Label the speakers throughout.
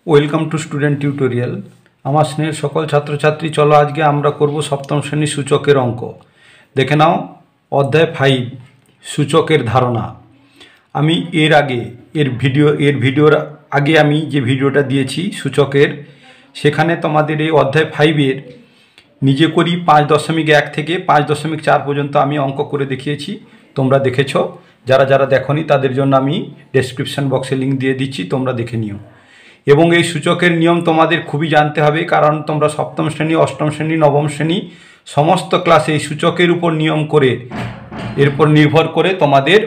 Speaker 1: Welcome to student tutorial. আমার স্নেহের সকল ছাত্রছাত্রী, চলো আজকে আমরা করব সপ্তম শ্রেণীর সূচকের অঙ্ক। দেখে নাও অধ্যায় 5 সূচকের ধারণা। আমি এর ভিডিওর আগে আমি যে ভিডিওটা দিয়েছি সূচকের, সেখানে তোমাদের এই অধ্যায় 5-এর নিজে করি 5.1 থেকে 5.4 পর্যন্ত আমি অঙ্ক করে দেখিয়েছি। তোমরা দেখেছো। যারা যারা দেখোনি তাদের জন্য আমি ডেসক্রিপশন বক্সে লিঙ্ক দিয়ে দিচ্ছি, তোমরা দেখে নিও। এবং এই সূচকের নিয়ম তোমাদের খুবই জানতে হবে, কারণ তোমরা সপ্তম শ্রেণী, অষ্টম শ্রেণী, নবম শ্রেণী সমস্ত ক্লাসে এই সূচকের উপর নিয়ম করে, এরপর নির্ভর করে তোমাদের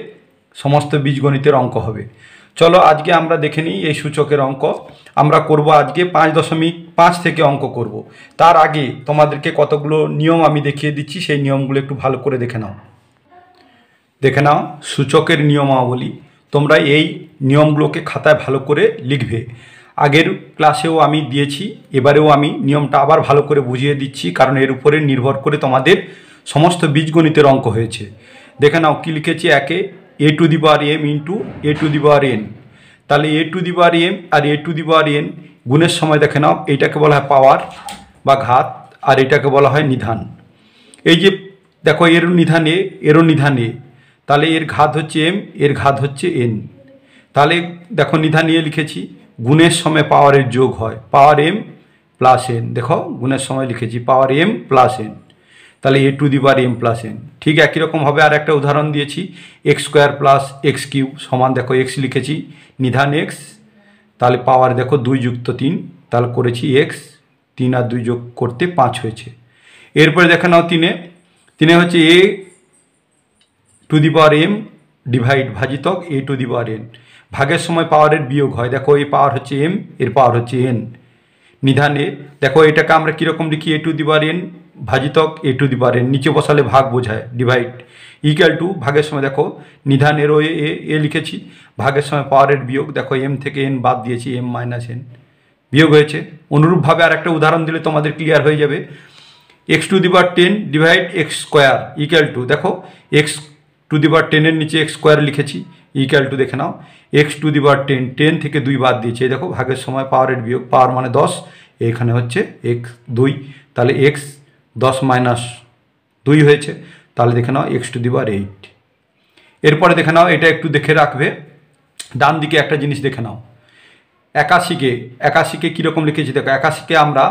Speaker 1: সমস্ত বীজগণিতের অঙ্ক হবে। চলো আজকে আমরা দেখে নিই এই সূচকের অঙ্ক। আমরা করব আজকে 5.5 থেকে অঙ্ক করব। তার আগে তোমাদেরকে কতগুলো নিয়ম আমি দেখিয়ে দিচ্ছি, সেই নিয়মগুলো একটু ভালো করে দেখে নাও। সূচকের নিয়মাবলী। তোমরা এই নিয়মগুলোকে খাতায় ভালো করে লিখবে। আগের ক্লাসেও আমি দিয়েছি, এবারেও আমি নিয়মটা আবার ভালো করে বুঝিয়ে দিচ্ছি, কারণ এর উপরে নির্ভর করে তোমাদের সমস্ত বীজগণিতের অঙ্ক হয়েছে। দেখে নাও কি লিখেছি। একে a to the power m into a to the power n। তাহলে a to the power m আর a to the power n গুণের সময় দেখে নাও, এইটাকে বলা হয় পাওয়ার বা ঘাত, আর এটাকে বলা হয় নিধান। এই যে দেখো, এরও নিধান এ, এরও নিধান এ, তাহলে এর ঘাত হচ্ছে m, এর ঘাত হচ্ছে n। তাহলে দেখো নিধান এ লিখেছি, গুণের সময় পাওয়ারের যোগ হয়, পাওয়ার m প্লাস n। দেখো গুণের সময় লিখেছি পাওয়ার m প্লাস n, তাহলে a to the power m plus n। ঠিক একই রকমভাবে আর একটা উদাহরণ দিয়েছি, x square plus x cube সমান, দেখো এক্স লিখেছি নিধান এক্স, তাহলে পাওয়ার দেখো 2 যুক্ত 3, তাহলে করেছি এক্স, 3 আর 2 যোগ করতে 5 হয়েছে। এরপরে দেখে নাও তিনে হচ্ছে a to the power m divide ভাজিতক a to the power n। ভাগের সময় পাওয়ারের বিয়োগ হয়, দেখো এই পাওয়ার হচ্ছে m, এর পাওয়ার হচ্ছে n। নিধান এ দেখো এটাকে আমরা কীরকম লিখি, a to the power n ভাজিতক a to the power n, নিচে বসালে ভাগ বোঝায়, ডিভাইড ইকুয়াল টু ভাগের সময় দেখো নিধান এরও এ লিখেছি, ভাগের সময় পাওয়ারের বিয়োগ, দেখো m থেকে n বাদ দিয়েছি, m মাইনাস n বিয়োগ হয়েছে। অনুরূপভাবে আর একটা উদাহরণ দিলে তোমাদের ক্লিয়ার হয়ে যাবে। X two the power 10 divide x square equal to, দেখো এক্স টু দি পাওয়ার 10-এর নিচে এক্স স্কোয়ার লিখেছি, ইকুয়াল টু দেখে নাও এক্স টু দি পাওয়ার 10, 10 থেকে 2 বাদ দিয়েছে, দেখো ভাগের সময় পাওয়ারের বিয়োগ, পাওয়ার মানে 10, এখানে হচ্ছে এক্স 2, তাহলে এক্স 10 মাইনাস 2 হয়েছে, তাহলে দেখে নাও এক্স টু দি পাওয়ার 8। এরপরে দেখে নাও, এটা একটু দেখে রাখবে, ডান দিকে একটা জিনিস দেখে নাও, 81কে কীরকম লিখেছি দেখো। 81কে আমরা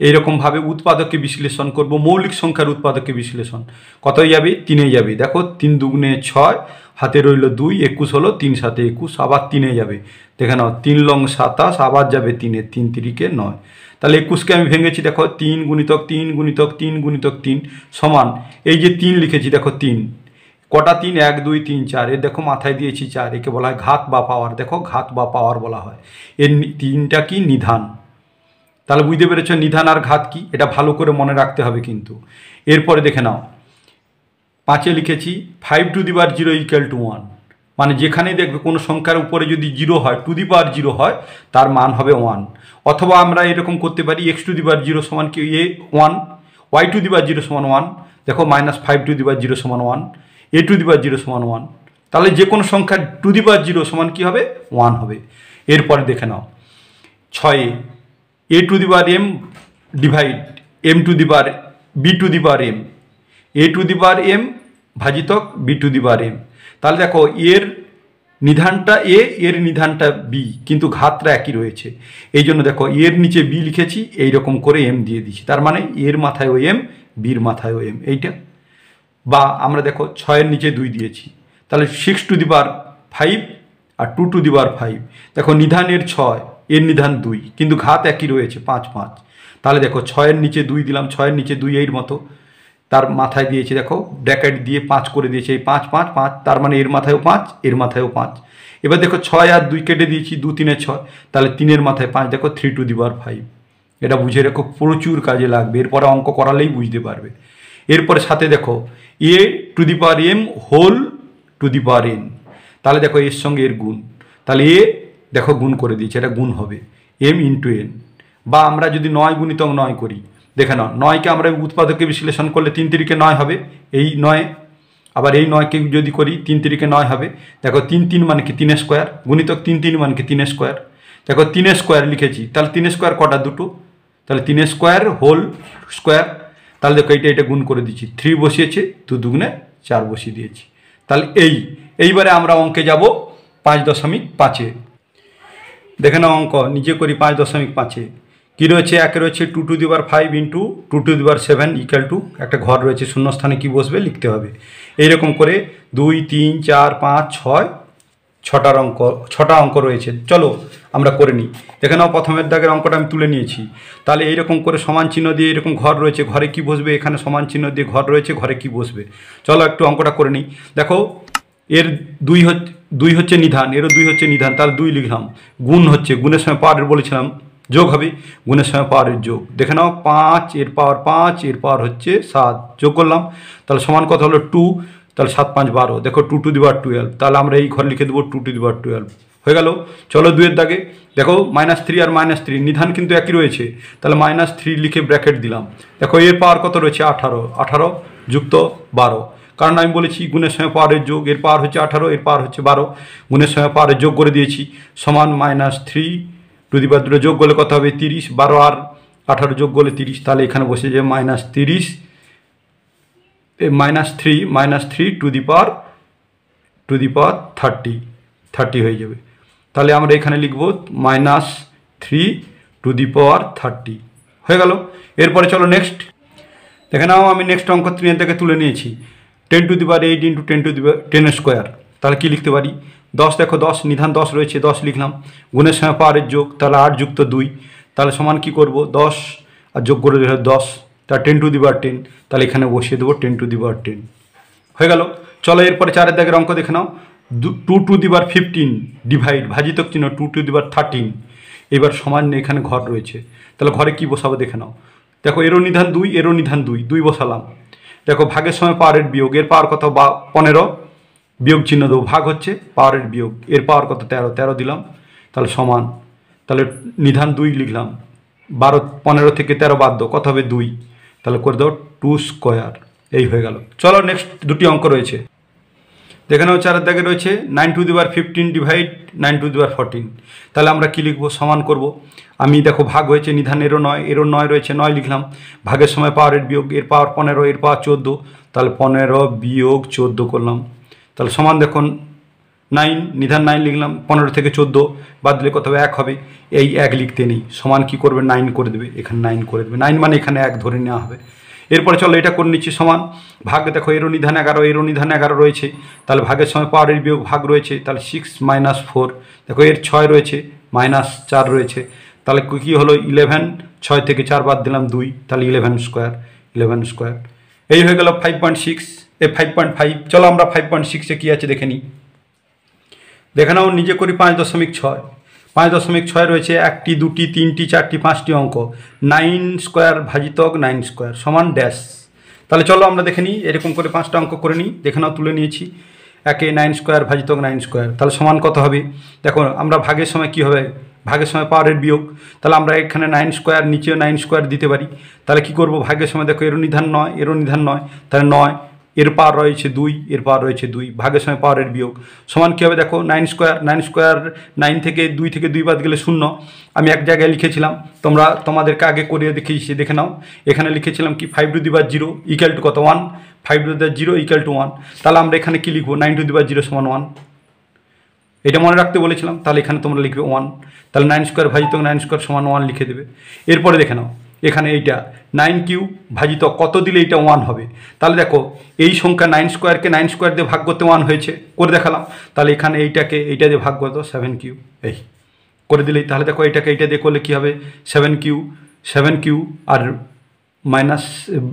Speaker 1: এইরকমভাবে উৎপাদককে বিশ্লেষণ করব, মৌলিক সংখ্যার উৎপাদককে বিশ্লেষণ। কতই যাবে? 3-এ যাবে। দেখো 3 দুগুণে 6, হাতে রইল 2, 21 হলো, 3 7 21, আবার 3-এ যাবে। দেখে নাও 3 লং 27, আবার যাবে 3-এ, 3 3-কে 9। তাহলে 21কে আমি ভেঙেছি, দেখো 3 গুণিতক 3 গুণিতক 3 গুণিতক 3 সমান, এই যে 3 লিখেছি দেখো 3, কটা 3? 1 2 3 4, এর দেখো মাথায় দিয়েছি 4, একে বলা হয় ঘাত বা পাওয়ার। দেখো ঘাত বা পাওয়ার বলা হয়। এর 3টা কি? নিধান। তাহলে বুঝতে পেরেছ নিধান আর ঘাত কি, এটা ভালো করে মনে রাখতে হবে কিন্তু। এরপরে দেখে নাও 5-এ লিখেছি 5 to the power 0 equal to 1, মানে যেখানেই দেখবে কোনো সংখ্যার উপরে যদি 0 হয়, টু দি পাওয়ার 0 হয়, তার মান হবে 1। অথবা আমরা এরকম করতে পারি, এক্স টু দি পাওয়ার 0 সমান কি? 1, ওয়াই টু দি পাওয়ার 0 সমান 1, দেখো মাইনাস 5 টু দি পাওয়ার 0 সমান 1, a টু দি পাওয়ার 0 সমান 1। তাহলে যে কোনো সংখ্যা টু দি পাওয়ার 0 সমান কী হবে? 1 হবে। এরপরে দেখে নাও 6-এ a to the power m divide m two the power b two the power m, a to the power m ভাজিতক b two the power m। তাহলে দেখো এর নিধানটা a, এর নিধানটা b, কিন্তু ঘাতটা একই রয়েছে। এই জন্য দেখো এর নিচে b লিখেছি, এইরকম করে m দিয়ে দিচ্ছি, তার মানে এর মাথায় ও m, বির মাথায় ও m, এইটা। বা আমরা দেখো 6-এর নিচে 2 দিয়েছি, তাহলে 6 to the power 5 R 2 to the power 5। দেখো নিধানের 6, এর নিধান 2, কিন্তু ঘাত একই রয়েছে 5 5। তাহলে দেখো 6-এর নিচে 2 দিলাম, 6-এর নিচে 2 এর মতো, তার মাথায় দিয়েছি দেখো ব্র্যাকেট দিয়ে 5 করে দিয়েছি, এই 5 5 5, তার মানে এর মাথায়ও 5, এর মাথায়ও 5। এবার দেখো 6 আর 2 কেটে দিয়েছি, 2 3-এ 6, তাহলে 3-এর মাথায় 5, দেখো 3 টু দি পাওয়ার 5। এটা বুঝে রেখো, প্রচুর কাজে লাগবে, এরপরে অঙ্ক করালেই বুঝতে পারবে। এরপরে সাথে দেখো a to the power m whole to the power n, তাহলে দেখো এর সঙ্গে এর গুণ, তাহলে a দেখো গুণ করে দিয়েছে, এটা গুণ হবে m ইন্টু n। বা আমরা যদি 9 গুণিতক 9 করি, দেখে নাও 9কে আমরা উৎপাদককে বিশ্লেষণ করলে 3 3-কে 9 হবে, এই 9। আবার এই 9কে যদি করি 3 3-কে 9 হবে, দেখো 3 3 মানে কি? 3 স্কোয়ার, গুণিতক 3 3 মানে কি? 3 স্কোয়ার। দেখো 3 স্কোয়ার লিখেছি, তাহলে 3 স্কোয়ার কটা? দুটো, তাহলে 3 স্কোয়ার হোল স্কোয়ার। তাহলে দেখো এটা গুণ করে দিচ্ছি, 3 বসিয়েছে, 2 দুগুণে 4 বসিয়ে দিয়েছি। তাহলে এইবারে আমরা অঙ্কে যাব 5.5-এ। দেখে নাও অঙ্ক নিজে করি। 5.5-এ কী রয়েছে? একে রয়েছে 2 to the power 5 into 2 to the power 7 equal to, একটা ঘর রয়েছে, শূন্যস্থানে কি বসবে লিখতে হবে। এইরকম করে 2, 3, 4, 5, 6, 6টা অঙ্ক রয়েছে। চলো আমরা করে নিই। দেখে নাও প্রথমের দাগের অঙ্কটা আমি তুলে নিয়েছি। তাহলে এইরকম করে সমান চিহ্ন দিয়ে এরকম ঘর রয়েছে, ঘরে কি বসবে? এখানে সমান চিহ্ন দিয়ে ঘর রয়েছে, ঘরে কি বসবে? চলো একটু অঙ্কটা করে নিই। দেখো এর 2 হচ্ছে নিধান, এরও 2 হচ্ছে নিধান, তাহলে 2 লিখলাম। গুণ হচ্ছে, গুণের সময় পাওয়ারের বলেছিলাম, যোগ হবে, গুণের সময় পাওয়ারের যোগ। দেখে নাও 5 এর পাওয়ার 5 এর পাওয়ার হচ্ছে 7, যোগ করলাম, তাহলে সমান কত হলো 2, তাহলে 7 5 12। দেখো 2 টু দি পাওয়ার 12, তাহলে আমরা এই ঘর লিখে দেবো 2 টু দি পাওয়ার 12 হয়ে গেল। চলো 2 এর দাগে দেখো -3 আর -3 নিধান কিন্তু একই রয়েছে, তাহলে -3 লিখে ব্র্যাকেট দিলাম। দেখো এর পাওয়ার কত রয়েছে? 18 যুক্ত 12, কারণ আমি বলেছি গুণের সময় পাওয়ারের যোগ, এর পাওয়ার হচ্ছে 18, এর পাওয়ার হচ্ছে 12, গুণের সময় পাওয়ারের যোগ করে দিয়েছি, সমান -3 টু দি পাওয়ার 2 যোগ করলে কত হবে? 30, 12 আর 18 যোগ করলে 30, তাহলে এখানে বসে যায় -30 -3 টু দি পাওয়ার 30 হয়ে যাবে। তাহলে আমরা এখানে লিখব -3 টু দি পাওয়ার 30 হয়ে গেল। এরপরে চলো নেক্সট দেখে নাও, আমি নেক্সট অঙ্ক 3 থেকে তুলে নিয়েছি। 10 to the power 8 into 10 to the power 10 square, তাহলে কী লিখতে পারি? 10, দেখো 10 নিধান 10 রয়েছে, 10 লিখলাম, গুণের সময় পাওয়ারের যোগ, তাহলে 8 যুক্ত 2, তাহলে সমান কী করব? 10 আর যোগ করে দিলে 10, তাহলে 10 টু দি পাওয়ার 10, তাহলে এখানে বসিয়ে দেবো 10 টু দি পাওয়ার 10 হয়ে গেল। চলো এরপরে 4 দাগের অঙ্ক দেখে নাও। 2 টু দি পাওয়ার 15 ডিভাইড ভাজিতক চিহ্ন 2 টু দি পাওয়ার 13, এবার সমান এখানে ঘর রয়েছে, তাহলে ঘরে কি বসাবো দেখে নাও। দেখো এরও নিধান 2, এরও নিধান 2 বসালাম। দেখো ভাগের সময় পাওয়ারের বিয়োগ, এর পাওয়ার কত? 15, বিয়োগ চিহ্ন দেবো, ভাগ হচ্ছে পাওয়ারের বিয়োগ, এর পাওয়ার কত? 13 দিলাম, তাহলে সমান, তাহলে নিধান 2 লিখলাম, 15 থেকে 13 বাদ দাও, কত হবে? 2, তাহলে করে দাও 2 স্কোয়ার, এই হয়ে গেল। চলো নেক্সট দুটি অঙ্ক রয়েছে দেখে নাও। 4 দাগে রয়েছে 9 to the power 15 divide 9 to the power 14, তাহলে আমরা কি লিখবো? সমান করব। আমি দেখো ভাগ হয়েছে, নিধান এরও 9 রয়েছে, 9 লিখলাম, ভাগের সময় পাওয়ারের বিয়োগ, এর পাওয়ার 15, এর পাওয়ার 14, তাহলে 15 বিয়োগ 14 করলাম, তাহলে সমান দেখুন 9, নিধান 9 লিখলাম, 15 থেকে 14 বাদ দিলে কত হবে? 1 হবে। এই 1 লিখতে নেই, সমান কি করবে? 9 করে দেবে, এখানে 9 করে দেবে, 9 মানে এখানে 1 ধরে নেওয়া হবে। এরপরে চলো এটা করে নিচ্ছি, সমান ভাগ, দেখো এরও নিধান 11, এরও নিধান 11 রয়েছে, তাহলে ভাগের সময় পাওয়ারের বিয়োগ, ভাগ রয়েছে, তাহলে 6 - 4, দেখো এর 6 রয়েছে, -4 রয়েছে, তাহলে কী হলো? 11, 6 থেকে 4 বাদ দিলাম 2, তাহলে 11 স্কোয়ার। এই হয়ে গেল 5.6 5.5। চলো আমরা 5.6-এ কী আছে দেখে নিই। দেখে নাও নিজে করি। 5.6 রয়েছে 1টি 2টি 3টি 4টি 5টি অঙ্ক। 9 স্কোয়ার ভাজিতক 9 স্কোয়ার সমান ড্যাশ। তাহলে চলো আমরা দেখে নিই, এরকম করে 5টা অঙ্ক করে নিই। দেখে নাও তুলে নিয়েছি, একে 9 স্কোয়ার ভাজিতক 9 স্কোয়ার, তাহলে সমান কত হবে? দেখো আমরা ভাগের সময় কি হবে? ভাগের সময় পাওয়ারের বিয়োগ, তাহলে আমরা এখানে 9 স্কোয়ার, নিচেও 9 স্কোয়ার দিতে পারি। তাহলে কি করব? ভাগের সময় দেখো এরও নিধান 9, এরও নিধান 9, তাহলে 9, এর পাওয়ার রয়েছে 2, এর পাওয়ার রয়েছে 2, ভাগের সময় পাওয়ারের বিয়োগ সমান কী হবে? দেখো 9 স্কোয়ার 9 থেকে 2 বাদ গেলে 0। আমি এক জায়গায় লিখেছিলাম, তোমাদেরকে আগে করিয়ে দেখিয়েছি, দেখে নাও। এখানে লিখেছিলাম কি 5 to the power 0 equal to কত? 1, 5 to the power 0 equal to 1। তাহলে আমরা এখানে কি লিখবো? 9 টু দি পাওয়ার 0 সমান 1, এটা মনে রাখতে বলেছিলাম। তাহলে এখানে তোমরা লিখবে 1, তাহলে 9 স্কোয়ার ভাজিতক 9 স্কোয়ার সমান 1 লিখে দেবে। এরপরে দেখে নাও এখানে এইটা 9 কিউব ভাজিতক কত দিলে এইটা 1 হবে। তাহলে দেখো এই সংখ্যা 9 স্কোয়ারকে 9 স্কোয়ার দিয়ে ভাগ করতে 1 হয়েছে, করে দেখালাম। তাহলে এখানে এইটা দিয়ে ভাগ করতো 7 কিউব, এই করে দিলেই। তাহলে দেখো এইটাকে এইটা দিয়ে করলে কী হবে? 7 Q R minus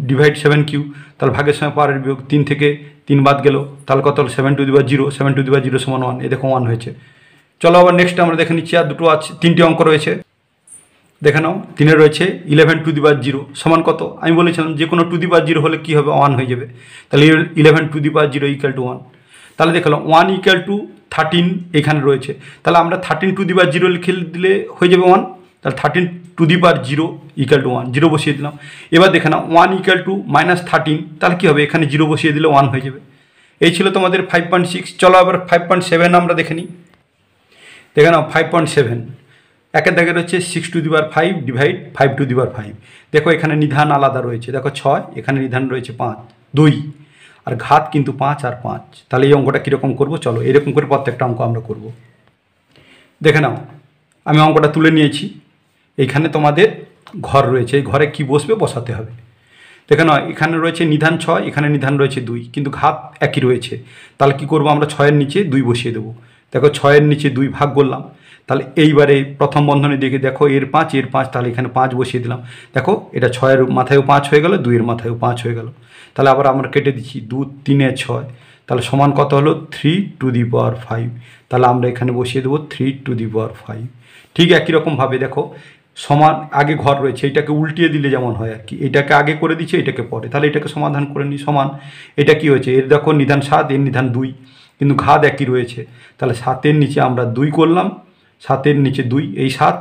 Speaker 1: divide 7 Q, তাহলে ভাগের সময় পাওয়ারের বিয়োগ, 3 থেকে 3 বাদ গেল, তাহলে কত হলো? 7 to the power 0, 7 to the power 0 সমান 1, এই দেখো 1 হয়েছে। চলো আবার নেক্সট আমরা দেখে নিচ্ছি, আর দুটো আছে, 3টি অঙ্ক রয়েছে। দেখে নাও 3 রয়েছে 11 টু দি পাওয়ার 0 সমান কত? আমি বলেছিলাম যে কোনো টু দি পাওয়ার 0 হলে কী হবে? 1 হয়ে যাবে। তাহলে 11 two the power 0 equal to 1। তাহলে দেখলাম 1 ইকুয়াল টু 13 এখানে রয়েছে, তাহলে আমরা 13 টু দি পাওয়ার 0 লিখে দিলে হয়ে যাবে 1। তাহলে 13 two the power 0 equal to 1, 0 বসিয়ে দিলাম। এবার দেখে নাও 1 ইকুয়াল টু -13, তাহলে কী হবে? এখানে 0 বসিয়ে দিলে 1 হয়ে যাবে। এই ছিল তোমাদের 5.6। চলো আবার 5.7 আমরা দেখে নিই। দেখে নাও 5.7 একের দাগে রয়েছে 6^5 ডিভাইড 5^5। দেখো এখানে নিধান আলাদা রয়েছে, দেখো 6, এখানে নিধান রয়েছে 5, 2, আর ঘাত কিন্তু 5 আর 5। তাহলে এই অঙ্কটা কীরকম করবো, চলো এরকম করে প্রত্যেকটা অঙ্ক আমরা করব। দেখে নাও আমি অঙ্কটা তুলে নিয়েছি। এইখানে তোমাদের ঘর রয়েছে, এই ঘরে কি বসবে বসাতে হবে। দেখে নাও এখানে রয়েছে নিধান 6, এখানে নিধান রয়েছে 2, কিন্তু ঘাত একই রয়েছে। তাহলে কি করব, আমরা 6-এর নিচে 2 বসিয়ে দেবো। দেখো 6-এর নিচে 2 ভাগ করলাম। তাহলে এইবারে প্রথম বন্ধনী দিকে দেখো এর 5 এর 5, তাহলে এখানে 5 বসিয়ে দিলাম। দেখো এটা 6-এর মাথায়ও 5 হয়ে গেল, 2-এর মাথায়ও 5 হয়ে গেল। তাহলে আবার আমরা কেটে দিচ্ছি 2 3 6, তাহলে সমান কত হলো 3^5। তাহলে আমরা এখানে বসিয়ে দেবো 3^5। ঠিক একই রকমভাবে দেখো সমান আগে ঘর রয়েছে, এটাকে উল্টিয়ে দিলে যেমন হয় আর কি, এটাকে আগে করে দিচ্ছে এটাকে পরে। তাহলে এটাকে সমাধান করে নিই। সমান এটা কি হয়েছে, এর দেখো নিধান 7, এর নিধান 2, কিন্তু ঘাত একই রয়েছে। তাহলে 7-এর নিচে আমরা 2 করলাম, 7-এর নিচে 2, এই 7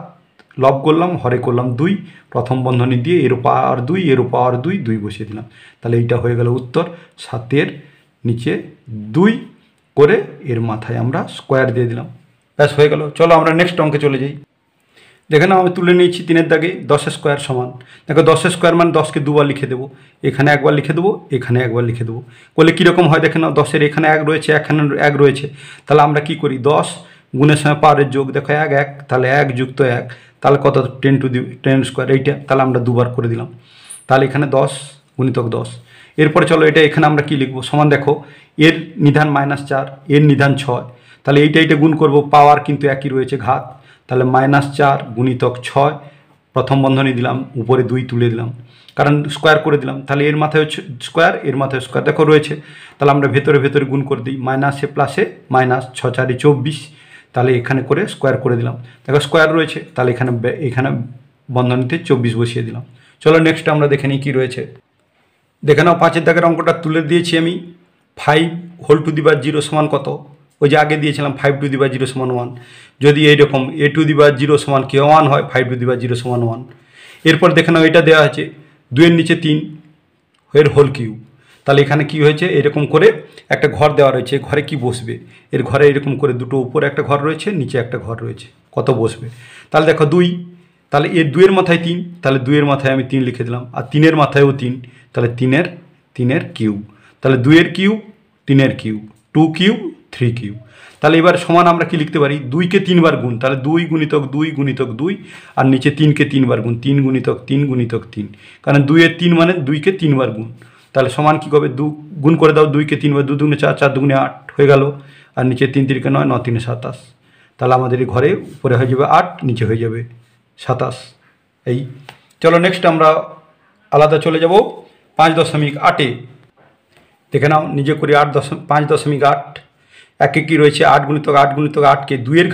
Speaker 1: লব করলাম, হরে করলাম 2, প্রথম বন্ধনী দিয়ে এর পাওয়ার 2, এর পাওয়ার 2, 2 বসিয়ে দিলাম। তাহলে এইটা হয়ে গেল উত্তর। 7-এর নিচে 2 করে এর মাথায় আমরা স্কোয়ার দিয়ে দিলাম, ব্যাস হয়ে গেল। চলো আমরা নেক্সট অঙ্কে চলে যাই। দেখে নাও আমি তুলে নিয়েছি 3-এর দাগে 10 স্কোয়ার সমান। দেখো 10 স্কোয়ার মানে 10কে দুবার লিখে দেবো, এখানে একবার লিখে দেবো, এখানে একবার লিখে দেবো। করলে কীরকম হয় দেখে নাও, 10-এর এখানে 1 রয়েছে, এখানে 1 রয়েছে। তাহলে আমরা কি করি, 10 গুণের সময় পাওয়ারের যোগ, দেখো 1 1, তাহলে 1 যুক্ত 1, তাহলে কত 10 স্কোয়ার, এইটা তাহলে আমরা দুবার করে দিলাম। তাহলে এখানে 10 গুণিতক 10। এরপরে চলো এটা এখানে আমরা কি লিখবো, সমান দেখো এর নিধান -4, এর নিধান 6, তাহলে এইটা গুণ করব, পাওয়ার কিন্তু একই রয়েছে ঘাত। তাহলে -4 গুণিতক 6, প্রথম বন্ধনী দিলাম, উপরে 2 তুলে দিলাম, কারণ স্কোয়ার করে দিলাম। তাহলে এর মাথায় স্কোয়ার, এর মাথায় স্কোয়ার দেখো রয়েছে। তাহলে আমরা ভেতরে ভেতরে গুণ করে দিই, মাইনাসে প্লাসে মাইনাস, 6 4 24, তাহলে এখানে করে স্কোয়ার করে দিলাম। দেখো স্কোয়ার রয়েছে, তাহলে এখানে বন্ধনীতে 24 বসিয়ে দিলাম। চলো নেক্সট আমরা দেখে নিই কী রয়েছে। দেখে নাও 5-এর দাগের অঙ্কটা তুলে দিয়েছি আমি। 5^0 সমান কত, ওই যে আগে দিয়েছিলাম 5^0 সমান 1। যদি এইরকম a^0 সমান কি 1 হয়, 5^0 সমান 1। এরপর দেখে নাও এটা দেওয়া আছে 2-এর নিচে 3 এর হোল কিউব। তাহলে এখানে কি হয়েছে, এরকম করে একটা ঘর দেওয়া রয়েছে, ঘরে কি বসবে, এর ঘরে এরকম করে দুটো উপরে একটা ঘর রয়েছে, নিচে একটা ঘর রয়েছে, কত বসবে। তাহলে দেখো 2, তাহলে এর 2-এর মাথায় 3, তাহলে 2-এর মাথায় আমি 3 লিখে দিলাম, আর 3-এর মাথায়ও 3, তাহলে 3-এর কিউব। তাহলে 2-এর কিউব, 3-এর কিউব, 2 কিউব 3 কিউব। তাহলে এবার সমান আমরা কি লিখতে পারি, 2কে 3 বার গুণ, তাহলে 2 গুণিতক 2 গুণিতক 2, আর নিচে 3কে 3 বার গুণ, 3 গুণিতক 3 গুণিতক 3, কারণ 2-এর 3 মানে 2কে 3 বার গুণ। তাহলে সমান কী হবে, 2 গুণ করে দাও, 2কে 3 বার, 2 দুগুণে 4, 4 দুগুণে 8 হয়ে গেল, আর নিচে 3 3 9, 9 3 27। তাহলে আমাদের এই ঘরে উপরে হয়ে যাবে 8, নিচে হয়ে যাবে 27। এই চলো নেক্সট আমরা আলাদা চলে যাব 5.8-এ। দেখে নাও নিজে করি 5.8। একে কী রয়েছে, 8 গুণিতক 8 গুণিতক 8কে 2-এর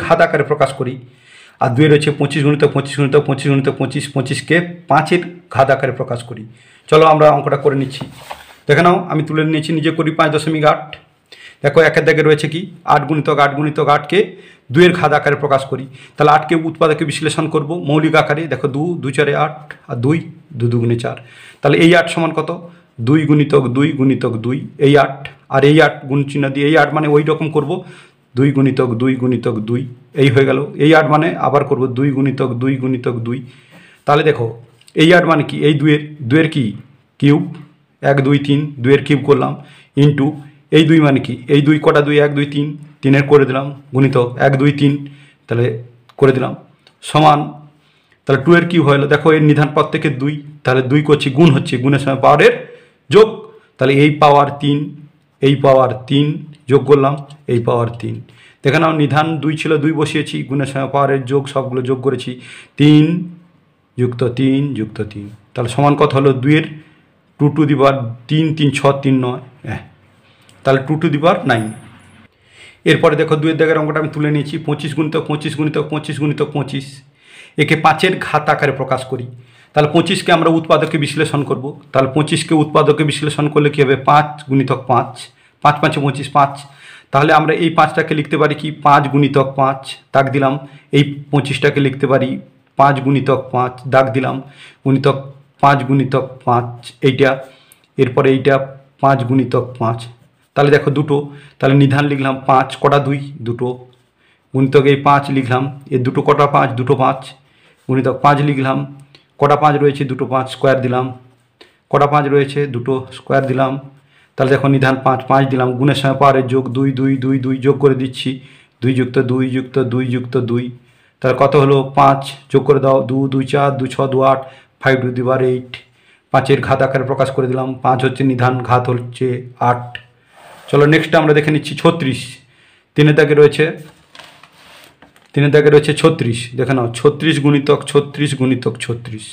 Speaker 1: ঘাত আকারে প্রকাশ করি, আর 2 রয়েছে 25 গুণিতক 25 গুণিতক 25 গুণিতক 25, 25কে 5-এর ঘাত আকারে প্রকাশ করি। চলো আমরা অঙ্কটা করে নিচ্ছি। দেখে নাও আমি তুলে নিয়েছি, নিজে করি 5.8। দেখো একের দাগে রয়েছে কি 8 গুণিতক 8 গুণিতক 8কে 2-এর ঘাত আকারে প্রকাশ করি। তাহলে 8কে উৎপাদকে বিশ্লেষণ করব মৌলিক আকারে, দেখো 2 2 4 8, আর 2 2 দুগুণে 4। তাহলে এই 8 সমান কত, 2 গুণিতক 2 গুণিতক 2, এই 8, আর এই 8 গুণ চিহ্ন দিয়ে এই 8 মানে ওই রকম করব, 2 গুণিতক 2 গুণিতক 2, এই হয়ে গেল। এই 8 মানে আবার করব 2 গুণিতক 2 গুণিতক 2। তাহলে দেখো এই 8 মানে কি, এই 2-এর কি কিউব, 1 2 3, 2-এর কিউব করলাম, ইন্টু এই 2 মানে কি, এই 2 কটা 2, 1 2 3, 3-এর করে দিলাম, গুণিতক 1 2 3, তাহলে করে দিলাম, সমান। তাহলে 2-এর কিউব হলো, দেখো এর নিধান প্রত্যেকে 2, তাহলে 2 করছি গুণ হচ্ছে, গুণের সময় পাওয়ারের যোগ, তাহলে এই পাওয়ার 3, এই পাওয়ার 3 যোগ করলাম, এই পাওয়ার 3। দেখে নাও নিধান 2 ছিল, 2 বসিয়েছি, গুণের সময় পাওয়ারের যোগ, সবগুলো যোগ করেছি, 3 যুক্ত 3 যুক্ত 3, তাহলে সমান কত হলো, 2-এর 2 টু দি পাওয়ার 3 3 6 3 9, তাহলে 2 টু দি পাওয়ার 9। এরপরে দেখো 2-এর দাগের অঙ্কটা আমি তুলে নিয়েছি, 25 গুণিতক 25 গুণিতক 25 গুণিতক 25, একে 5-এর ঘাত আকারে প্রকাশ করি। তাহলে 25কে আমরা উৎপাদকে বিশ্লেষণ করব। তাহলে 25কে উৎপাদকে বিশ্লেষণ করলে কী হবে, 5 গুণিতক 5, 5 5 25 5। তাহলে আমরা এই 5টাকে লিখতে পারি কি 5 গুণিতক 5, দাগ দিলাম। এই 25টাকে লিখতে পারি 5 গুণিতক 5, দাগ দিলাম, গুণিতক 5 গুণিতক 5 এইটা, এরপরে এইটা 5 গুণিতক 5। তাহলে দেখো দুটো, তাহলে নিধান লিখলাম 5, কটা 2 দুটো, গুণিতক এই 5 লিখলাম, এর দুটো কটা 5, দুটো 5, গুণিতক 5 লিখলাম, কটা 5 রয়েছে দুটো 5 স্কোয়ার দিলাম, কটা 5 রয়েছে দুটো স্কোয়ার দিলাম। তাহলে দেখো নিধান 5, 5 দিলাম, গুণের সময় পাওয়ারের যোগ 2 2 2 2 যোগ করে দিচ্ছি, 2 যুক্ত 2 যুক্ত 2 যুক্ত 2, তাহলে কত হলো 5, যোগ করে দাও, 2 2 4 2 6 2 8, 5 টু দি পাওয়ার 8। 5-এর ঘাত আকারে প্রকাশ করে দিলাম, 5 হচ্ছে নিধান, ঘাত হচ্ছে 8। চলো নেক্সট আমরা দেখে নিচ্ছি 36। 3-এর দাগে রয়েছে 36, দেখে নাও 36 গুণিতক 36 গুণিতক 36,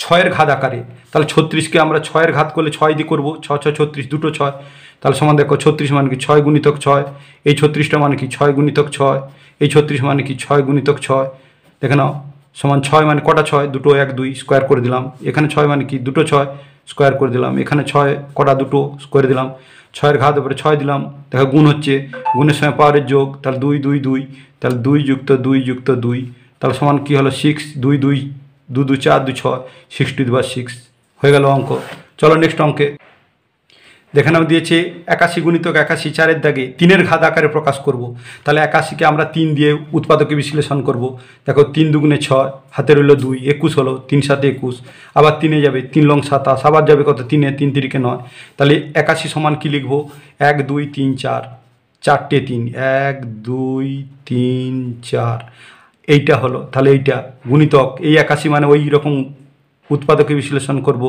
Speaker 1: 6-এর ঘাত আকারে। তাহলে 36কে আমরা 6-এর ঘাত করলে 6 দিয়ে করবো, 6 6 36, দুটো 6, তাহলে সমান দেখো 36 মানে কি 6 গুণিতক 6, এই 36টা মানে কি 6 গুণিতক 6, এই 36 মানে কি 6 গুণিতক 6, দেখে নাও সমান 6 মানে কটা 6, দুটো 1 2 স্কোয়ার করে দিলাম, এখানে 6 মানে কি দুটো 6 স্কোয়ার করে দিলাম, এখানে 6 কটা দুটো করে দিলাম, 6-এর ঘাত উপরে 6 দিলাম, দেখো গুণ হচ্ছে, গুণের সময় পাওয়ারের যোগ, তাহলে 2 2 2, তাহলে 2 যুক্ত 2 যুক্ত 2, তাহলে সমান কী হলো 6, 2 2 2 2 4 2 6, 6 টু দি পাওয়ার 6 হয়ে গেল অঙ্ক। চলো নেক্সট অঙ্কে দেখে নাও দিয়েছে 81 গুণিতক 81, 4-এর দাগে 3-এর ঘাত আকারে প্রকাশ করব। তাহলে 81কে আমরা 3 দিয়ে উৎপাদকে বিশ্লেষণ করব। দেখো 3 দুগুণে 6, হাতে রইল 2, 21 হলো, 3 7 21, আবার 3-এ যাবে 3 লং 27, আবার যাবে কত 3-এ, 3 3-কে 9, তাহলে 81 সমান কী লিখব 1 2 3 4, 4টে 3, 1 2 3 4, এইটা হলো। তাহলে এইটা গুণিতক এই 81 মানে ওই রকম উৎপাদকে বিশ্লেষণ করব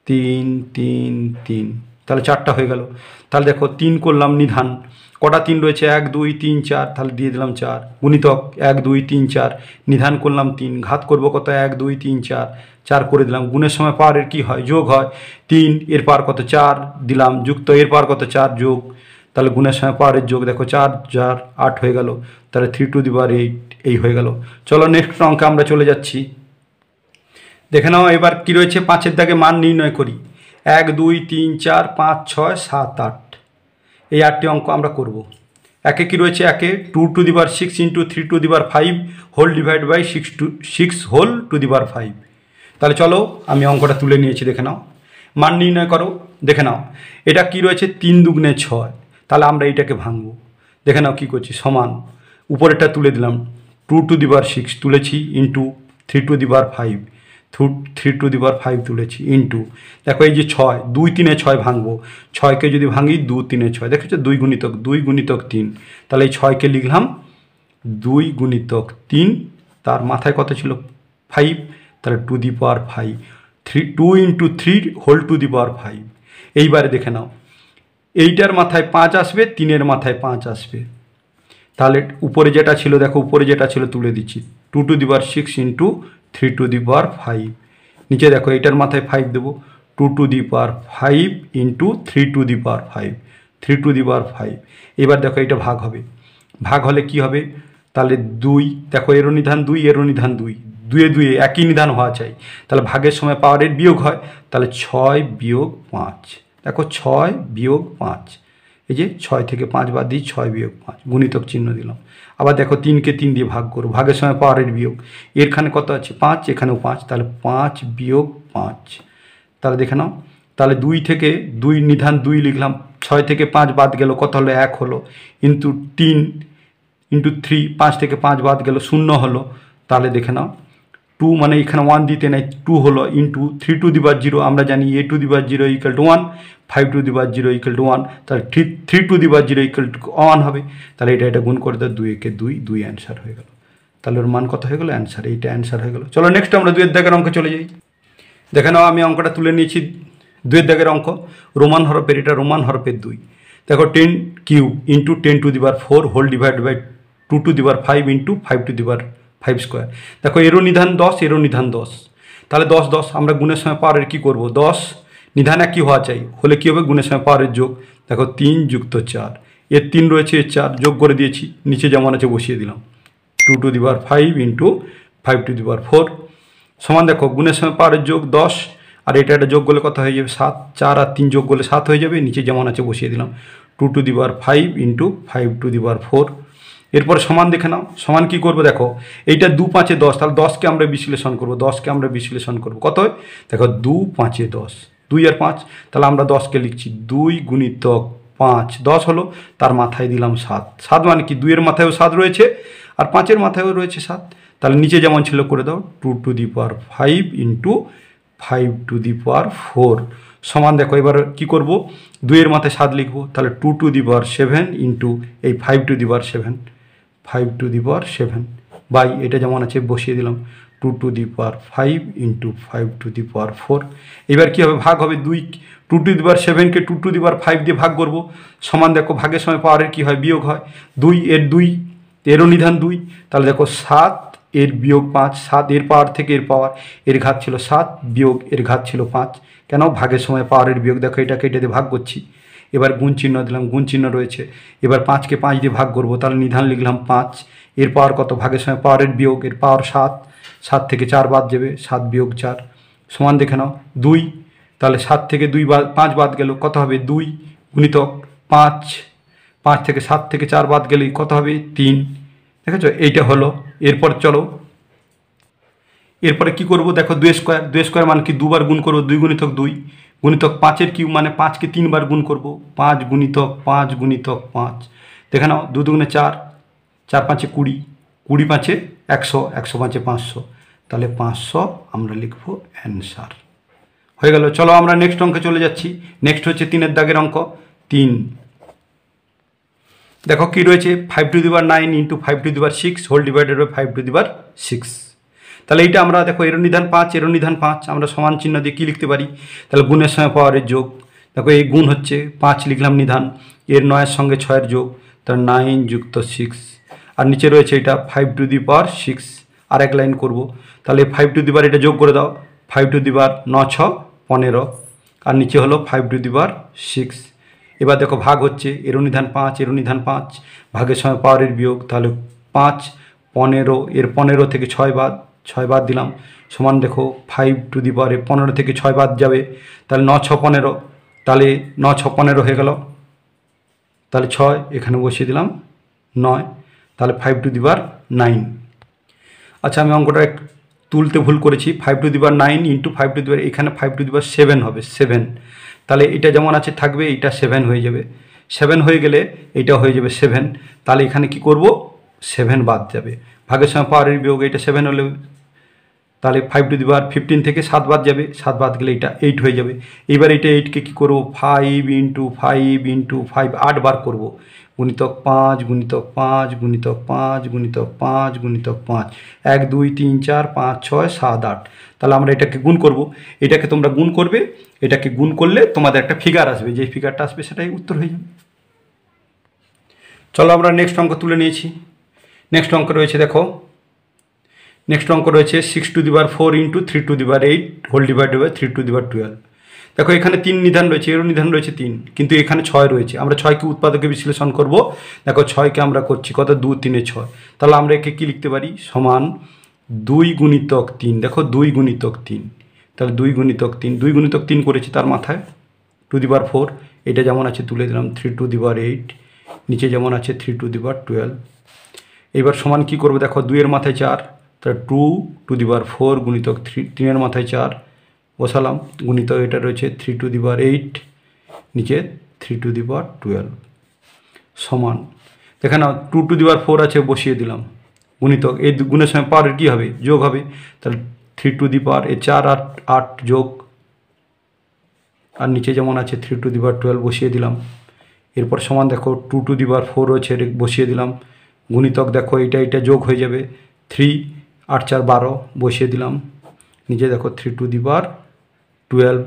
Speaker 1: 3 3 3, তাহলে 4টা হয়ে গেল। তাহলে দেখো 3 করলাম নিধান, কটা 3 রয়েছে 1 2 3 4, তাহলে দিয়ে দিলাম 4, গুণিতক 1 2 3 4, নিধান করলাম 3, ঘাত করব কত 1 2 3 4, 4 করে দিলাম, গুণের সময় পাওয়ারের কি হয় যোগ হয়, 3 এর পাওয়ার কত 4 দিলাম, যুক্ত এর পাওয়ার কত 4 যোগ, তাহলে গুণের সময় পাওয়ারের যোগ, দেখো 4 4 8 হয়ে গেল, তাহলে 3 টু দি পাওয়ার 8 এই হয়ে গেল। চলো নেক্সট অঙ্কে আমরা চলে যাচ্ছি। দেখে নাও এবার কী রয়েছে, 5-এর দাগে মান নির্ণয় করি। 1 2 3 4 5 6 7 8, এই 8টি অঙ্ক আমরা করব। একে কী রয়েছে, একে 2 to the power 6 into 3 to the power 5 whole divide by 6 whole to the power 5। তাহলে চলো আমি অঙ্কটা তুলে নিয়েছি, দেখে নাও মান নির্ণয় করো। দেখে নাও এটা কী রয়েছে 3 দুগুণে 6, তাহলে আমরা এইটাকে ভাঙবো। দেখে নাও কী করছি, সমান উপরেরটা তুলে দিলাম 2 টু দি পাওয়ার 6 তুলেছি, into 3 to the power 5, 3 to the power 5 তুলেছি, ইন্টু দেখো এই যে 6 2 3-এ 6 ভাঙবো, 6কে যদি ভাঙি 2 3-এ 6, দেখেছো 2 গুণিতক 3, তাহলে এই 6কে লিখলাম 2 গুণিতক 3, তার মাথায় কত ছিল 5, তাহলে to the power 5, 2 into 3 whole to the power 5। এইবারে দেখে নাও এইটার মাথায় 5 আসবে, 3-এর মাথায় 5 আসবে, তাহলে উপরে যেটা ছিল দেখো উপরে যেটা ছিল তুলে দিচ্ছি, 2 to the power 6 into 3 to the power 5, নিচে দেখো এটার মাথায় 5 দেবো, 2 to the power 5 into 3 to the power 5, 3 to the power 5। এবার দেখো এটা ভাগ হবে, ভাগ হলে কি হবে, তাহলে 2, দেখো এরও নিধান 2 এরও নিধান 2, 2 2 একই নিধান হওয়া চাই, তাহলে ভাগের সময় পাওয়ারের বিয়োগ হয়, তাহলে 6 বিয়োগ 5, দেখো 6 বিয়োগ 5, এই যে 6 থেকে 5 বাদ দিই, 6 বিয়োগ 5, গুণিতক চিহ্ন দিলাম। আবার দেখো 3-কে 3 দিয়ে ভাগ করো, ভাগের সময় পাওয়ারের বিয়োগ, এখানে কত আছে 5, এখানেও 5, তাহলে 5 বিয়োগ 5, তাহলে দেখে নাও তাহলে 2 থেকে 2 নিধান 2 লিখলাম, 6 থেকে 5 বাদ গেল কত হলো 1 হলো, ইন্টু 3 ইন্টু 3, 5 থেকে 5 বাদ গেল 0 হলো, তাহলে দেখে নাও 2 মানে এখানে 1 দিতে নেই, 2 হলো, ইন্টু 3 টু দি পাওয়ার 0, আমরা জানি a to the power 0 equal to 1, 5 to the power 0 equal to 1, তাহলে 3 to the power 0 equal to 1 হবে, তাহলে এটা গুণ করে দাও, 2 একে 2, 2 অ্যান্সার হয়ে গেল। তাহলে ওর মান কত হয়ে গেল, অ্যান্সার, এইটা অ্যান্সার হয়ে গেল। চলো নেক্সট আমরা 2-এর দাগের অঙ্কে চলে যাই। দেখে নাও আমি অঙ্কটা তুলে নিয়েছি, 2-এর দাগের অঙ্ক, রোমান হরফের, এটা রোমান হরফের 2, দেখো 10 cube into 10 to the power 4 whole divide by 2 to the power 5 into 5 to the power 5 square. দেখো এরও নিধান 10, এরও নিধান 10, তাহলে 10 10 আমরা গুণের সময় পাওয়ারের কী করবো, 10 নিধান একই হওয়া চাই, হলে কী হবে গুণের সময় পাওয়ারের যোগ, দেখো 3 যুক্ত 4, এর 3 রয়েছে এর 4 যোগ করে দিয়েছি, নিচে যেমন আছে বসিয়ে দিলাম, 2 to the power 5 into 5 to the power 4 সমান দেখো গুণের সময় পাওয়ারের যোগ 10, আর এটা যোগ করলে কত হয়ে যাবে 7, 4 আর 3 যোগ করলে 7 হয়ে যাবে, নিচে যেমন আছে বসিয়ে দিলাম 2 to the power 5 into 5 to the power 4। এরপর সমান দেখে নাও, সমান কি করবো, দেখো এইটা 2 5 10, তাহলে 10কে আমরা বিশ্লেষণ করবো, 10কে আমরা বিশ্লেষণ করবো, কত দেখো 2 5 10, 2 আর 5, তাহলে আমরা 10কে লিখছি 2 গুণিতক 5 10 হলো, তার মাথায় দিলাম 7। 7 মানে কি 2 এর মাথায়ও 7 রয়েছে আর 5 এর মাথায়ও রয়েছে 7। তাহলে নিচে যেমন ছিল করে দাও 2 to the power 5 into 5 to the power 4 সমান। দেখো এবার কি করব, 2 এর মাথায় 7 লিখবো, তাহলে 2 টু দি পাওয়ার 7 ইন্টু এই 5 to the power 7, 5 to the power 7 by এটা যেমন আছে বসিয়ে দিলাম 2 to the power 5 into 5 to the power 4। এবার কী হবে, ভাগ হবে 2 to the power 7কে 2 to the power 5 দিয়ে ভাগ করব, সমান। দেখো ভাগের সময় পাওয়ারের কী হয়, বিয়োগ হয়। 2 এর 2 এরও নিধান 2, তাহলে দেখো 7 এর বিয়োগ 5, 7 এর পাওয়ার থেকে এর পাওয়ার, এর ঘাত ছিল 7 বিয়োগ এর ঘাত ছিল 5। কেন, ভাগের সময় পাওয়ারের বিয়োগ। দেখো এটাকে এটা দিয়ে ভাগ করছি, এবার গুণ চিহ্ন দিলাম, গুণ চিহ্ন রয়েছে। এবার 5কে 5 দিয়ে ভাগ করব, তাহলে নিধান লিখলাম 5। এর পাওয়ার কত, ভাগের সময় পাওয়ারের বিয়োগ, এর পাওয়ার 7, 7 থেকে 4 বাদ যাবে, 7 বিয়োগ 4 সমান দেখে নাও 2। তাহলে 7 থেকে 5 বাদ গেল, কত হবে 2 গুণিতক 5, 5 থেকে 7 থেকে 4 বাদ গেলে কত হবে 3। দেখেছো, এইটা হলো। এরপর চলো এরপরে কি করব, দেখো 2 স্কোয়ার, 2 স্কোয়ার মানে কি 2 বার গুণ করবো, 2 গুণিতক 2 গুণিতক 5-এর কিউব মানে 5কে 3 বার গুণ করব, 5 গুণিতক 5 গুণিতক 5। দেখে নাও 2 দুগুণে 4, 4 5-এ 20, 20 5-এ 100, 100 5-এ 500, তাহলে 500 আমরা লিখবো অ্যান্সার। হয়ে গেল। চলো আমরা নেক্সট অঙ্কে চলে যাচ্ছি। নেক্সট হচ্ছে 3-এর দাগের অঙ্ক 3। দেখো কি রয়েছে, 5 to the power 9 into 5 to the power 6 whole divided by 5 to the power 6। তাহলে এইটা আমরা দেখো এরও নিধান 5, এরও নিধান 5, আমরা সমান চিহ্ন দিয়ে কী লিখতে পারি, তাহলে গুণের সময় পাওয়ারের যোগ। দেখো এই গুণ হচ্ছে 5 লিখলাম নিধান, এর 9-এর সঙ্গে 6-এর যোগ, তার 9 যুক্ত 6। আর নিচে রয়েছে এটা 5 টু দি পাওয়ার 6। আর এক লাইন করব, তাহলে 5 টু দি পাওয়ার এটা যোগ করে দাও, 5 টু দি পাওয়ার 9 6 15, আর নিচে হলো 5 টু দি পাওয়ার 6। এবার দেখো ভাগ হচ্ছে এরও নিধান 5, এরও নিধান 5, ভাগের সময় পাওয়ারের বিয়োগ, তাহলে 5 15, এর 15 থেকে 6 বাদ দিলাম, সমান দেখো 5 টু দি পাওয়ারে 15 থেকে 6 বাদ যাবে, তাহলে 9 6 15, তাহলে 9 6 15 হয়ে গেল, তাহলে 6 এখানে বসিয়ে দিলাম 9, তাহলে 5 টু দি পাওয়ার 9। আচ্ছা আমি অঙ্কটা তুলতে ভুল করেছি, 5 to the power 9 into 5 to the power, এখানে 5 টু দি পাওয়ার 7 হবে, 7। তাহলে এটা যেমন আছে থাকবে, এইটা 7 হয়ে যাবে, 7 হয়ে গেলে এইটা হয়ে যাবে 7। তাহলে এখানে কি করব, 7 বাদ যাবে, ভাগের সময় পাওয়ারের বিয়োগ, এটা 7 হলে তাহলে 5 টু দি পাওয়ার 15 থেকে 7 বাদ যাবে, 7 বাদ গেলে এটা 8 হয়ে যাবে। এবার এটা 8কে কী করবো, 5 ইন্টু 5 ইন্টু 5 8 বার করবো, গুণিতক 5 গুণিতক 5 গুণিতক 5 গুণিতক 5 গুণিতক 5, 1 2 3 4 5 6 7 8। তাহলে আমরা এটাকে গুণ করব, এটাকে তোমরা গুণ করবে, এটাকে গুণ করলে তোমাদের একটা ফিগার আসবে, যে ফিগারটা আসবে সেটাই উত্তর হয়ে যাবে। চলো আমরা নেক্সট অঙ্ক তুলে নিয়েছি। নেক্সট অঙ্ক রয়েছে, দেখো নেক্সট অঙ্ক রয়েছে 6 to the power 4 into 3 to the power 8 whole divided by 3 to the power 12। দেখো এখানে 3 নিধান রয়েছে, এরও নিধান রয়েছে 3, কিন্তু এখানে 6 রয়েছে। আমরা 6কে উৎপাদকে বিশ্লেষণ করব, দেখো 6কে আমরা করছি কত, 2 3 6, তাহলে আমরা একে কী লিখতে পারি, সমান 2 গুণিতক 3। দেখো 2 গুণিতক 3, তাহলে 2 গুণিতক 3, 2 গুণিতক 3 করেছি, তার মাথায় টু দি পাওয়ার 4, এটা যেমন আছে তুলে দিলাম 3 টু দি পাওয়ার 8, নিচে যেমন আছে 3 টু দি পাওয়ার 12। এবার সমান কী করবো, দেখো 2 এর মাথায় 4, তাহলে 2 টু দি পাওয়ার 4 গুণিতক 3 এর মাথায় 4 বসালাম, গুণিতক এটা রয়েছে 3 টু দি পাওয়ার 8, নিচে 3 টু দি পাওয়ার 12 সমান, দেখে নাও 2 টু দি পাওয়ার 4 আছে বসিয়ে দিলাম, গুণিতক এই গুণের সময় পাওয়ারের কী হবে, যোগ হবে, তাহলে 3 টু দি পাওয়ার এই 4 আর 8 যোগ, আর নিচে যেমন আছে 3 টু দি পাওয়ার 12 বসিয়ে দিলাম। এরপর সমান দেখো 2 টু দি পাওয়ার 4 রয়েছে, বসিয়ে দিলাম, গুণিতক দেখো এটা যোগ হয়ে যাবে, 3 8 4 12 বসিয়ে দিলাম, নিচে দেখো 3 টু দি পাওয়ার 12।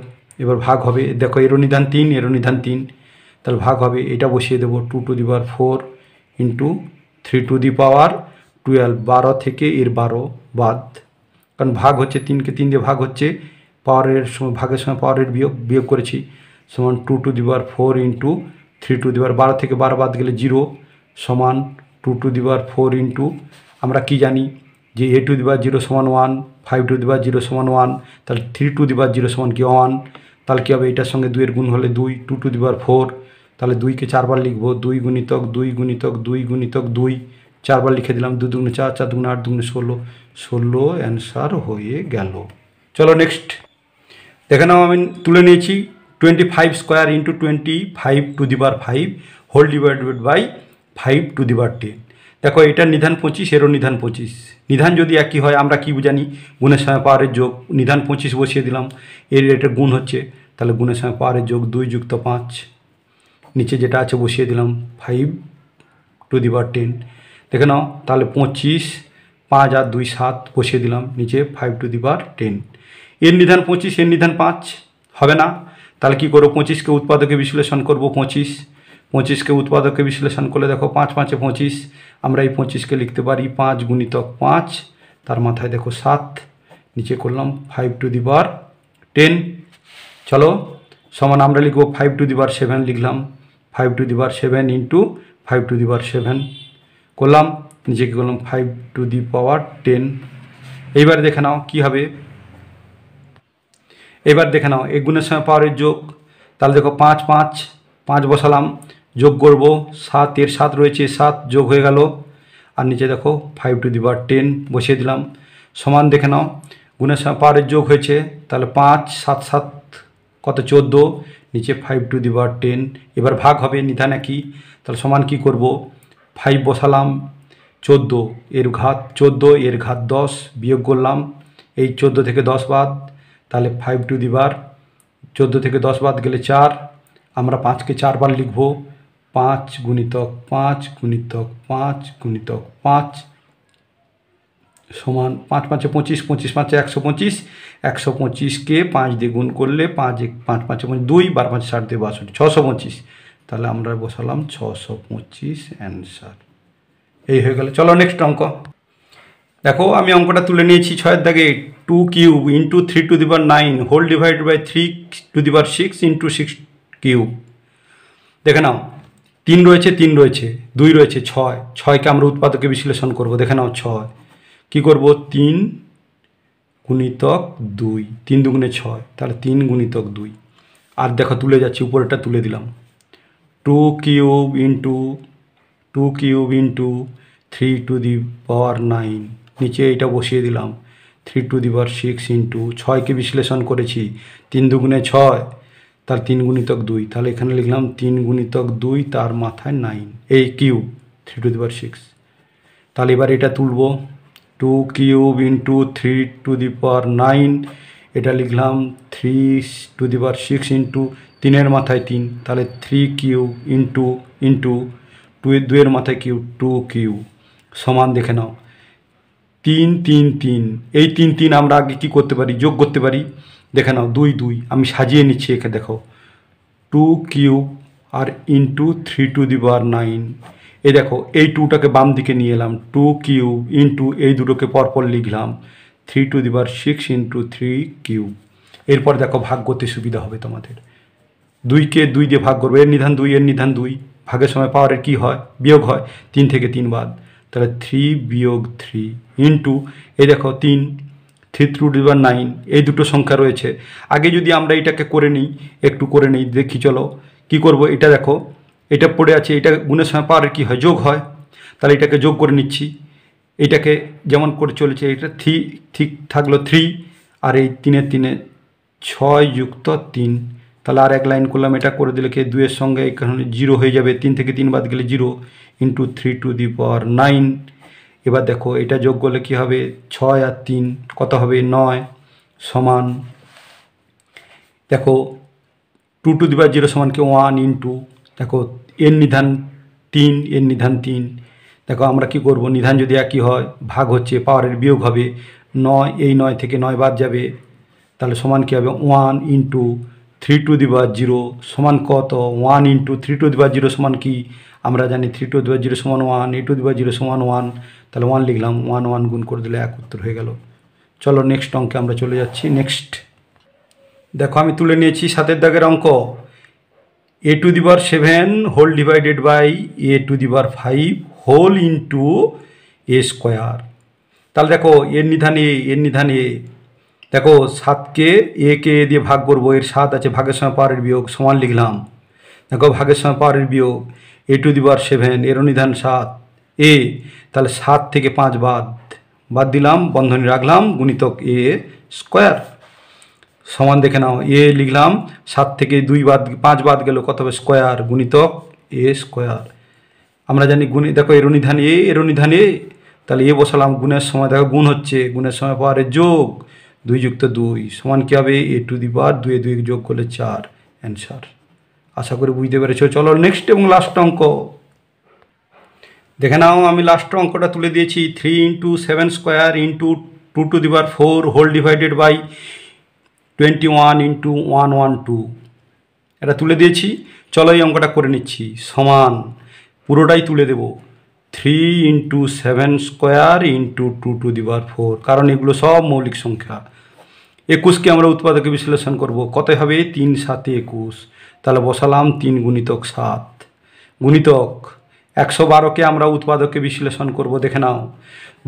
Speaker 1: এবার ভাগ হবে, দেখো এরও নিধান 3, এরও নিধান 3, তাহলে ভাগ হবে, এটা বসিয়ে দেবো 2 to the power 4 into 3 to the power 12, 12 থেকে এর 12 বাদ, কারণ ভাগ হচ্ছে 3কে 3 দিয়ে ভাগ হচ্ছে, পাওয়ারের সময় ভাগের সময় পাওয়ারের বিয়োগ করেছি, সমান 2 to the power 4 into 3 to the power 12 থেকে 12 বাদ গেলে 0, সমান 2 টু দি পাওয়ার 4 ইন্টু, আমরা কি জানি যে a টু দি পাওয়ার 0 সমান 1, 5 টু দি পাওয়ার 0 সমান 1, তাহলে 3 টু দি পাওয়ার 0 সমান কি 1, তাহলে কী হবে, এটার সঙ্গে 2 এর গুণ হলে 2, 2 টু দি পাওয়ার 4, তাহলে 2কে 4 বার লিখবো, 2 গুণিতক 2 গুণিতক 2 গুণিতক 2, 4 বার লিখে দিলাম, 2 দুগুণে 4, 4 দুগুণে 8, দুগুণে 16, 16 অ্যান্সার হয়ে গেল। চলো নেক্সট দেখে নাও, আমি তুলে নিয়েছি 25 square into 25 to the power 5 whole divided by 5 to the power 10। দেখো এটার নিধান 25, এরও নিধান 25। নিধান যদি একই হয় আমরা কি জানি, গুণের সময় পাওয়ারের যোগ। নিধান 25 বসিয়ে দিলাম, এর এটা গুণ হচ্ছে, তাহলে গুণের সময় পাওয়ারের যোগ 2 যুক্ত 5, নিচে যেটা আছে বসিয়ে দিলাম 5 টু দি পাওয়ার 10। দেখে নাও তাহলে 25, 5 আর 2 7 বসিয়ে দিলাম, নিচে 5 টু দি পাওয়ার 10। এর নিধান 25, এর নিধান 5 হবে না, তাহলে কী করবো, 25কে উৎপাদকে বিশ্লেষণ করব। 25কে উৎপাদকে বিশ্লেষণ করলে দেখো 5 5 25, আমরা এই 25কে লিখতে পারি 5 গুণিতক 5, তার মাথায় দেখো 7, নিচে করলাম 5 টু দি পাওয়ার 10। চলো সমান আমরা লিখব 5 টু দি পাওয়ার 7 লিখলাম, 5 to the power 7 into 5 to the power 7 করলাম, নিচে কী করলাম 5 টু দি পাওয়ার 10। এইবার দেখে নাও কী হবে, এবার দেখে নাও এই গুণের সময় পাওয়ারের যোগ। তাহলে দেখো 5 5 5 বসালাম, যোগ করব 7, এর 7 রয়েছে, 7 যোগ হয়ে গেল, আর নিচে দেখো 5 টু দি পাওয়ার 10 বসিয়ে দিলাম। সমান দেখে নাও গুণের সময় পাওয়ারের যোগ হয়েছে, তাহলে 5 7 7 কত 14, নিচে 5 টু দি পাওয়ার 10। এবার ভাগ হবে, নিধান একই, তাহলে সমান কি করব, 5 বসালাম, 14 এর ঘাত 14, এর ঘাত 10 বিয়োগ করলাম, এই 14 থেকে 10 বাদ, তাহলে 5 টু দি পাওয়ার 14 থেকে 10 বাদ গেলে 4, আমরা 5কে 4 বার লিখব, 5 গুণিতক 5 গুণিতক 5 গুণিতক 5 সমান 5 5 25, 25 5 125, 125কে 5 দিয়ে গুণ করলে 5 5 5 2, 12 5 60 দিয়ে 62, 625, তাহলে আমরা বসালাম 625 অ্যান্সার। এই হয়ে গেল। চলো নেক্সট অঙ্ক দেখো, আমি অঙ্কটা তুলে নিয়েছি 6-এর দাগে, 2 cube into 3 to the power 9 whole divided by 3 to the power 6 into 6 cube. দেখে নাও 3 রয়েছে, 3 রয়েছে, 2 রয়েছে, 6, 6কে আমরা উৎপাদকে বিশ্লেষণ করব। দেখে নাও 6 কী করব, 3 গুণিতক 2, 3 দুগুণে 6, তাহলে 3 গুণিতক 2, আর দেখো তুলে যাচ্ছি, উপরেটা তুলে দিলাম, 2 cube into 3 to the power 9, নিচে এটা বসিয়ে দিলাম 3 টু দি পাওয়ার 6 ইন্টু 6কে বিশ্লেষণ করেছি, 3 দুগুণে 6, তার 3 গুণিতক 2, তাহলে এখানে লিখলাম 3 গুণিতক 2, তার মাথায় 9, এই কিউব 3 টু দি পাওয়ার 6। তাহলে এবার এটা তুলব, 2 cube into 3 to the power 9, এটা লিখলাম 3 টু দি পাওয়ার 6 ইন্টু 3-এর মাথায় 3, তাহলে 3 কিউব ইন্টু 2-এর মাথায় কিউব 2 কিউব সমান দেখে নাও 3 3 3, এই 3 3 আমরা আগে কী করতে পারি, যোগ করতে পারি। দেখে নাও 2 2, আমি সাজিয়ে নিচ্ছি এখানে, দেখো 2 কিউব আর ইন্টু 3 টু দি পাওয়ার 9, এই দেখো এই 2টাকে বাম দিকে নিয়ে এলাম, 2 কিউব ইন্টু এই দুটোকে পরপর লিখলাম 3 to the power 6 into 3 cube. এরপর দেখো ভাগ করতে সুবিধা হবে তোমাদের, 2কে 2 দিয়ে ভাগ করবো, এর নিধান 2, এর নিধান 2, ভাগের সময় পাওয়ারের কী হয়, বিয়োগ হয়, 3 থেকে 3 বাদ, তাহলে 3 বিয়োগ 3 ইন্টু এই দেখো 3 টু দি পাওয়ার 9, এই দুটো সংখ্যা রয়েছে। আগে যদি আমরা এটাকে করে নিই, একটু করে নিই, দেখি চলো কি করব। এটা দেখো এটা পড়ে আছে, এটা গুণের সময় পাওয়ারের কী হয়, যোগ হয়, তাহলে এটাকে যোগ করে নিচ্ছি, এইটাকে যেমন করে চলেছে, এটা ঠিক থাকলো 3, আর এই 3-এর 3-এ 6 যুক্ত 3, তাহলে আর এক লাইন করলাম, এটা করে দিলে কি 2-এর সঙ্গে এখানে 0 হয়ে যাবে, 3 থেকে 3 বাদ গেলে 0 ইন্টু 3 টু দি পাওয়ার 9। এবার দেখো এটা যোগ করলে কী হবে, 6 আর 3 কত হবে, 9 সমান দেখো 2 টু দি পাওয়ার 0 সমান কি 1 ইন্টু দেখো এর নিধান 3, এর নিধান 3, দেখো আমরা কি করব, নিধান যদি একই হয়, ভাগ হচ্ছে, পাওয়ারের বিয়োগ হবে, 9 এই 9 থেকে 9 বাদ যাবে, তাহলে সমান কী হবে 1 ইন্টু 3 টু দি পাওয়ার 0 সমান কত, 1 ইন্টু 3 টু দি পাওয়ার 0 সমান কি, আমরা জানি 3 টু দি পাওয়ার 0 সমান 1, এ টু দি পাওয়ার 0 সমান 1, তাহলে 1 লিখলাম, 1 1 গুণ করে দিলে 1 উত্তর হয়ে গেল। চলো নেক্সট অঙ্কে আমরা চলে যাচ্ছি। নেক্সট দেখো আমি তুলে নিয়েছি 7-এর দাগের অঙ্ক, a to the power 7 whole divided by a to the power 5 whole into a square. তাহলে দেখো এর নিধান এ, এর নিধান এ, দেখো 7কে একে এ দিয়ে ভাগ করবো, এর 7 আছে, ভাগের সময় পাওয়ারের বিয়োগ সমান লিখলাম, দেখো ভাগের সময় পাওয়ারের বিয়োগ, a টু দি পাওয়ার 7 এর নিধান 7 এ, তাহলে 7 থেকে 5 বাদ দিলাম, বন্ধনী রাখলাম, গুণিতক a স্কোয়ার সমান দেখে নাও এ লিখলাম 7 থেকে 5 বাদ গেল কত হবে স্কোয়ার গুণিতক এ স্কোয়ার। আমরা জানি গুণে দেখো এর অনুধান এ তাহলে এ বসালাম গুণের সময় দেখো গুণ হচ্ছে গুণের সময় পাওয়ারের যোগ 2 যুক্ত 2 সমান কী হবে এ টু দি পাওয়ার 2 2 যোগ করলে 4 অ্যান্সার। আশা করি বুঝতে পেরেছো। চলো নেক্সট এবং লাস্ট অঙ্ক দেখে নাও। আমি লাস্ট অঙ্কটা তুলে দিয়েছি 3 × 7 square into 2 to the power 4 whole divided by 21 × 112 এটা তুলে দিয়েছি। চলো এই অঙ্কটা করে নিচ্ছি। সমান পুরোটাই তুলে দেব 3 × 7 square into 2 to the power 4 কারণ এগুলো সব মৌলিক সংখ্যা। 21কে আমরা উৎপাদকে বিশ্লেষণ করব কত হবে 3 7 21 তাহলে বসালাম 3 গুণিতক 7 গুণিতক 112কে আমরা উৎপাদকে বিশ্লেষণ করব দেখে নাও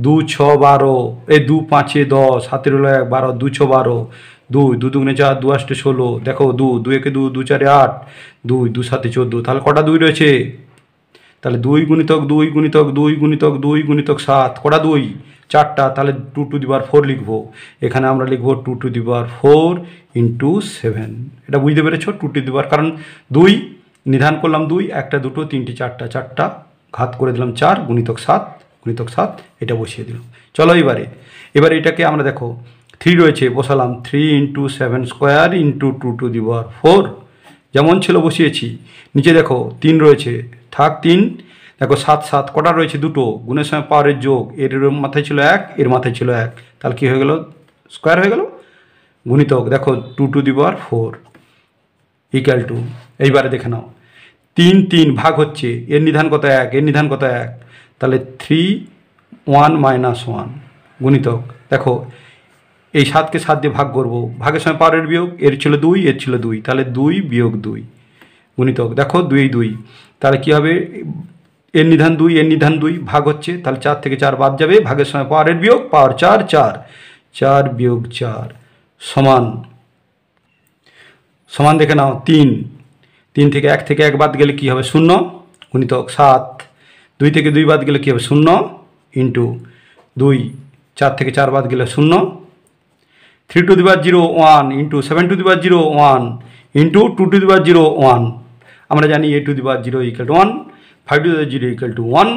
Speaker 1: 2 6 12 এই 2 5 10 7 হলো 1 12 2 6 12 2 2 দুগুণে 4 2 8 16 দেখো 2 2 1 2 2 4 8 2 2 7 14 তাহলে কটা 2 রয়েছে তাহলে 2 গুণিতক 2 গুণিতক 2 গুণিতক 2 গুণিতক 7 কটা 2 4টা তাহলে 2 টু দি পাওয়ার 4 লিখবো। এখানে আমরা লিখবো 2 টু দি পাওয়ার 4 × 7 এটা বুঝতে পেরেছো 2 টু দি পাওয়ার কারণ 2 নিধান করলাম 2 1টা 2টো 3টে 4টা ঘাত করে দিলাম 4 গুণিতক 7 এটা বসিয়ে দিলাম। চলো এবারে এটাকে আমরা দেখো 3 রয়েছে বসালাম 3 × 7 square into 2 to the power 4 যেমন ছিল বসিয়েছি। নিচে দেখো 3 রয়েছে থাক 3 দেখো 7 7 কটা রয়েছে 2টো গুণের সময় পাওয়ারের যোগ এর মাথায় ছিল 1 এর মাথায় ছিল 1 তাহলে কী হয়ে গেল স্কোয়ার হয়ে গেল গুণিতক দেখো 2 to the power 4 equal to এইবারে দেখে নাও 3 3 ভাগ হচ্ছে এর নিধান কত 1 এর নিধান কত 1 তাহলে 3 1 - 1 গুণিতক দেখো এই 7কে 7 দিয়ে ভাগ করব ভাগের সময় পাওয়ারের বিয়োগ এর ছিল 2 এর ছিল 2 তাহলে 2 বিয়োগ 2 গুণিতক দেখো 2 2 তাহলে কী হবে এর নিধান 2 এর নিধান 2 ভাগ হচ্ছে তাহলে 4 থেকে 4 বাদ যাবে ভাগের সময় পাওয়ারের বিয়োগ পাওয়ার 4 4 4 বিয়োগ 4 সমান দেখে নাও 3 থেকে 1 থেকে 1 বাদ গেলে কী হবে 0 গুণিতক 7 2 থেকে 2 বাদ গেলে কী হবে 0 ইন্টু 2 4 থেকে 4 বাদ গেলে 0 3 to the power 0 1 into 7 to the power 0 1 into 2 to the power 0 1 আমরা জানি a to the power 0 = 1 5 to the power 0 = 1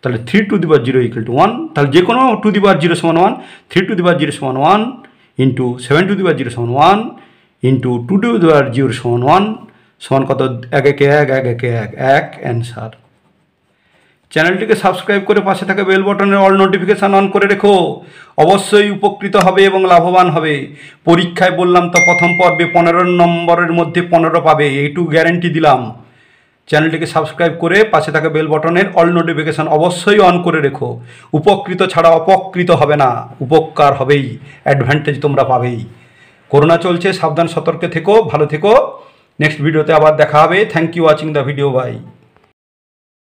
Speaker 1: তাহলে 3 টু দি পাওয়ার 0 = 1 তাহলে যে কোনো two the power 0 = 1 3 to the power 0 = 1 into 7 to the power 0 = 1 into 2 to the power 0 = 1 সমান কত 1 1 1 1 1 1 1 answer. চ্যানেলটিকে subscribe করে পাশে থাকা বেল বাটনের অল নোটিফিকেশান অন করে রেখো অবশ্যই উপকৃত হবে এবং লাভবান হবে। পরীক্ষায় বললাম তো প্রথম পর্বে 15 নম্বরের মধ্যে 15 পাবে এইটুকু গ্যারেন্টি দিলাম। চ্যানেলটিকে সাবস্ক্রাইব করে পাশে থাকা বেল বাটনের অল নোটিফিকেশান অবশ্যই অন করে রেখো। উপকৃত ছাড়া অপকৃত হবে না, উপকার হবেই, অ্যাডভান্টেজ তোমরা পাবেই। করোনা চলছে, সাবধান সতর্কে থেকো, ভালো থেকো। নেক্সট ভিডিওতে আবার দেখা হবে। Thank you watching the video. By.